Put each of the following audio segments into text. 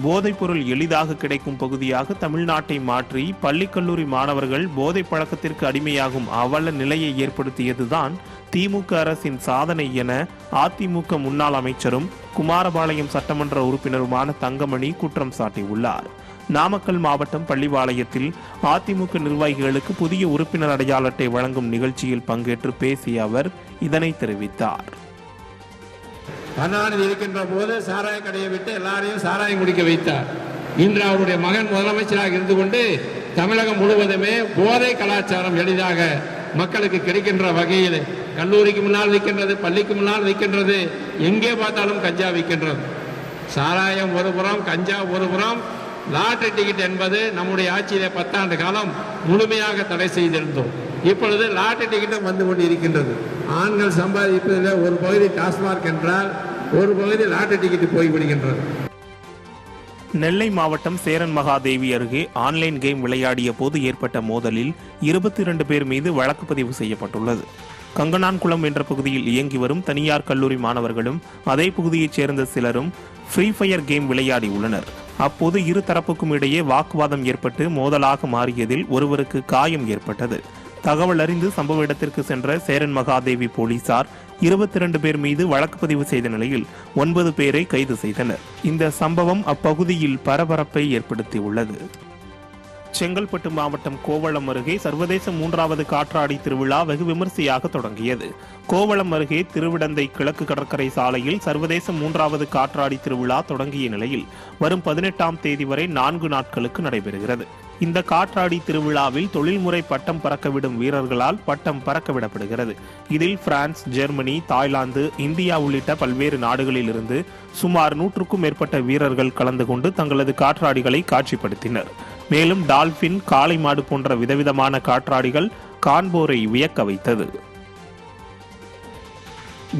போதைப்பொருள் எளிதாக கிடைக்கும் பகுதியாக தமிழ்நாட்டை மாற்றி பள்ளி கல்லூரி மாணவர்கள் போதை பழக்கத்திற்கு அடிமையாகும் அவல நிலையை ஏற்படுத்தியதுதான் திமுக அரசின் சாதனை என அதிமுக முன்னாள் அமைச்சரும் குமாரபாளையம் சட்டமன்ற உறுப்பினருமான தங்கமணி குற்றம் சாட்டியுள்ளார். நாமக்கல் மாவட்டம் பள்ளிவாளையத்தில் அதிமுக நிர்வாகிகளுக்கு புதிய உறுப்பினர் அடையாள அட்டை வழங்கும் நிகழ்ச்சியில் பங்கேற்று பேசிய அவர் இதனை தெரிவித்தார். கருணாநிதி இருக்கின்ற போது சாராய கடையை விட்டு எல்லாரையும் சாராயம் குடிக்க வைத்தார். இன்று அவருடைய மகன் முதலமைச்சராக இருந்து கொண்டு தமிழகம் முழுவதுமே போதை கலாச்சாரம் எளிதாக மக்களுக்கு கிடைக்கின்ற வகையில் கல்லூரிக்கு முன்னால் விற்கின்றது, பள்ளிக்கு முன்னால் விற்கின்றது, எங்கே பார்த்தாலும் கஞ்சா விற்கின்றது. சாராயம் ஒரு புறம், கஞ்சா ஒரு புறம். லாட்டரி டிக்கெட் என்பது நம்முடைய ஆட்சியிலே 10 ஆண்டு காலம் முழுமையாக தடை செய்திருந்தோம். இப்பொழுது லாட்டரி டிக்கெட்டும் வந்து கொண்டு இருக்கின்றது. ஆண்கள் சம்பாதிப்பதில் ஒரு பகுதி டாஸ்மார்க் என்றால் ஒரு பகுதி லாட்டரி டிக்கெட் போய்விடுகின்றது. நெல்லை மாவட்டம் சேரன் மகாதேவி அருகே ஆன்லைன் கேம் விளையாடிய போது ஏற்பட்ட மோதலில் 22 பேர் மீது வழக்கு பதிவு செய்யப்பட்டுள்ளது. கங்கனான்குளம் என்ற பகுதியில் இயங்கி வரும் தனியார் கல்லூரி மாணவர்களும் அதே பகுதியைச் சேர்ந்த சிலரும் ஃப்ரீ ஃபயர் கேம் விளையாடி உள்ளனர். அப்போது இரு தரப்புக்கும் இடையே வாக்குவாதம் ஏற்பட்டு மோதலாக மாறியதில் ஒருவருக்கு காயம் ஏற்பட்டது. தகவல் அறிந்து சம்பவ இடத்திற்கு சென்ற சேரன் மகாதேவி போலீசார் 22 பேர் மீது வழக்கு பதிவு செய்த நிலையில் 9 பேரை கைது செய்தனர். இந்த சம்பவம் அப்பகுதியில் பரபரப்பை ஏற்படுத்தியுள்ளது. செங்கல்பட்டு மாவட்டம் கோவளம் அருகே சர்வதேச 3வது காற்றாடி திருவிழா வெகு விமர்சையாக தொடங்கியது. கோவளம் அருகே திருவிடந்தை கிழக்கு கடற்கரை சாலையில் சர்வதேச 3வது காற்றாடி திருவிழா தொடங்கிய நிலையில் வரும் 18ஆம் தேதி வரை 4 நாட்களுக்கு நடைபெறுகிறது. இந்த காற்றாடி திருவிழாவில் தொழில்முறை பட்டம் பறக்கவிடும் வீரர்களால் பட்டம் பறக்கவிடப்படுகிறது. இதில் பிரான்ஸ், ஜெர்மனி, தாய்லாந்து, இந்தியா உள்ளிட்ட பல்வேறு நாடுகளில் இருந்து சுமார் 100க்கும் மேற்பட்ட வீரர்கள் கலந்து கொண்டு தங்களது காற்றாடிகளை காட்சிப்படுத்தினர். மேலும் டால்பின், காளை மாடு போன்ற விதவிதமான காற்றாடிகள் காண்போரை வியக்க வைத்தது.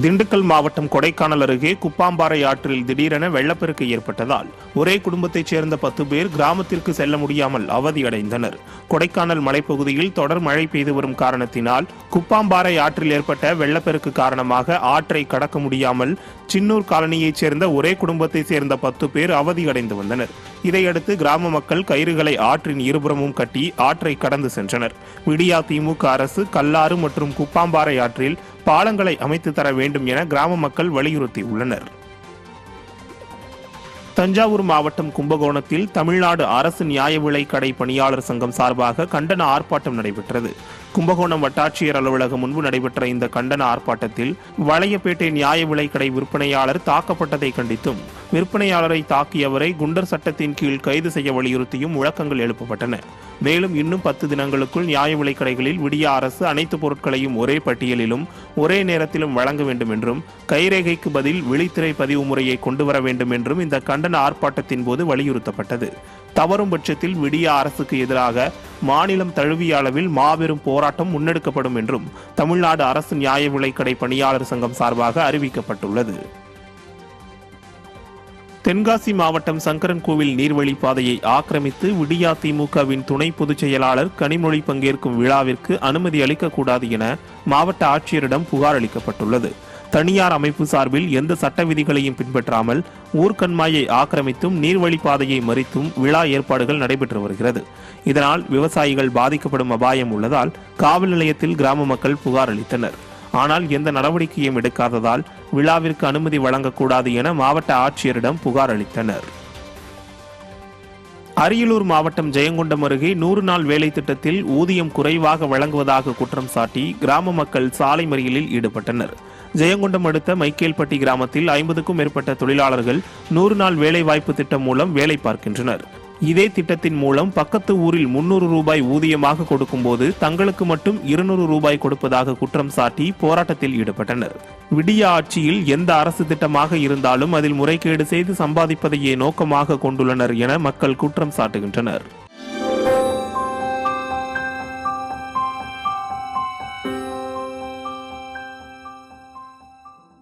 திண்டுக்கல் மாவட்டம் கொடைக்கானல் அருகே குப்பாம்பாறை ஆற்றில் திடீரென வெள்ளப்பெருக்கு ஏற்பட்டதால் ஒரே குடும்பத்தைச் சேர்ந்த 10 பேர் கிராமத்திற்கு செல்ல முடியாமல் அவதியடைந்தனர். கொடைக்கானல் மலைப்பகுதியில் தொடர் மழை பெய்து வரும் காரணத்தினால் குப்பாம்பாறை ஆற்றில் ஏற்பட்ட வெள்ளப்பெருக்கு காரணமாக ஆற்றை கடக்க முடியாமல் சின்னூர் காலனியைச் சேர்ந்த ஒரே குடும்பத்தைச் சேர்ந்த 10 பேர் அவதியடைந்து வந்தனர். இதையடுத்து கிராம மக்கள் கயிறுகளை ஆற்றின் இருபுறமும் கட்டி ஆற்றை கடந்து சென்றனர். விடியா திமுக அரசு கல்லாறு மற்றும் குப்பாம்பாறை ஆற்றில் பாலங்களை அமைத்து தர வேண்டும் என கிராம மக்கள் வலியுறுத்தியுள்ளனர். தஞ்சாவூர் மாவட்டம் கும்பகோணத்தில் தமிழ்நாடு அரசு நியாய விலைக் கடை பணியாளர் சங்கம் சார்பாக கண்டன ஆர்ப்பாட்டம் நடைபெற்றது. கும்பகோணம் வட்டாட்சியர் அலுவலகம் முன்பு நடைபெற்ற இந்த கண்டன ஆர்ப்பாட்டத்தில் வளையப்பேட்டை நியாய விலைக் கடை விற்பனையாளர் தாக்கப்பட்டதை கண்டித்தும் விற்பனையாளரை தாக்கியவரை குண்டர் சட்டத்தின் கீழ் கைது செய்ய வலியுறுத்தியும் முழக்கங்கள் எழுப்பப்பட்டன. மேலும் இன்னும் 10 தினங்களுக்குள் நியாய விலைக் கடைகளில் விடியா அரசு அனைத்து பொருட்களையும் ஒரே பட்டியலிலும் ஒரே நேரத்திலும் வழங்க வேண்டும் என்றும் கைரேகைக்கு பதில் விழித்திரை பதிவு முறையை கொண்டு வர வேண்டும் என்றும் இந்த கண்டன ஆர்ப்பாட்டத்தின் போது வலியுறுத்தப்பட்டது. தவறும் பட்சத்தில் விடியா அரசுக்கு எதிராக மாநிலம் தழுவிய அளவில் மாபெரும் போராட்டம் முன்னெடுக்கப்படும் என்றும் தமிழ்நாடு அரசு நியாய விலைக் கடை பணியாளர் சங்கம் சார்பாக அறிவிக்கப்பட்டுள்ளது. தென்காசி மாவட்டம் சங்கரன் கோவில் நீர்வழி பாதையை ஆக்கிரமித்து விடியா திமுகவின் துணை பொதுச் செயலாளர் கனிமொழி பங்கேற்கும் விழாவிற்கு அனுமதி அளிக்கக்கூடாது என மாவட்ட ஆட்சியரிடம் புகார் அளிக்கப்பட்டுள்ளது. தனியார் அமைப்பு சார்பில் எந்த சட்ட விதிகளையும் பின்பற்றாமல் ஊர்கண்மாயை ஆக்கிரமித்தும் நீர்வழிப்பாதையை மறித்தும் விழா ஏற்பாடுகள் நடைபெற்று வருகிறது. இதனால் விவசாயிகள் பாதிக்கப்படும் அபாயம் உள்ளதால் காவல் நிலையத்தில் கிராம மக்கள் புகார் அளித்தனர். ஆனால் எந்த நடவடிக்கையும் எடுக்காததால் விழாவிற்கு அனுமதி வழங்கக்கூடாது என மாவட்ட ஆட்சியரிடம் புகார் அளித்தனர். அரியலூர் மாவட்டம் ஜெயங்கொண்டம் அருகே 100 நாள் வேலை திட்டத்தில் ஊதியம் குறைவாக வழங்குவதாக குற்றம் சாட்டி கிராம மக்கள் சாலை மறியலில் ஈடுபட்டனர். ஜெயங்கொண்டம் அடுத்த மைக்கேல்பட்டி கிராமத்தில் 50க்கும் மேற்பட்ட தொழிலாளர்கள் 100 நாள் வேலை வாய்ப்பு திட்டம் மூலம் வேலை பார்க்கின்றனர். இதே திட்டத்தின் மூலம் பக்கத்து ஊரில் 300 ரூபாய் ஊதியமாக கொடுக்கும்போது தங்களுக்கு மட்டும் 200 ரூபாய் கொடுப்பதாக குற்றம் சாட்டி போராட்டத்தில் ஈடுபட்டனர். விடியா ஆட்சியில் எந்த அரசு திட்டமாக இருந்தாலும் அதில் முறைகேடு செய்து சம்பாதிப்பதையே நோக்கமாக கொண்டுள்ளனர் என மக்கள் குற்றம் சாட்டுகின்றனர்.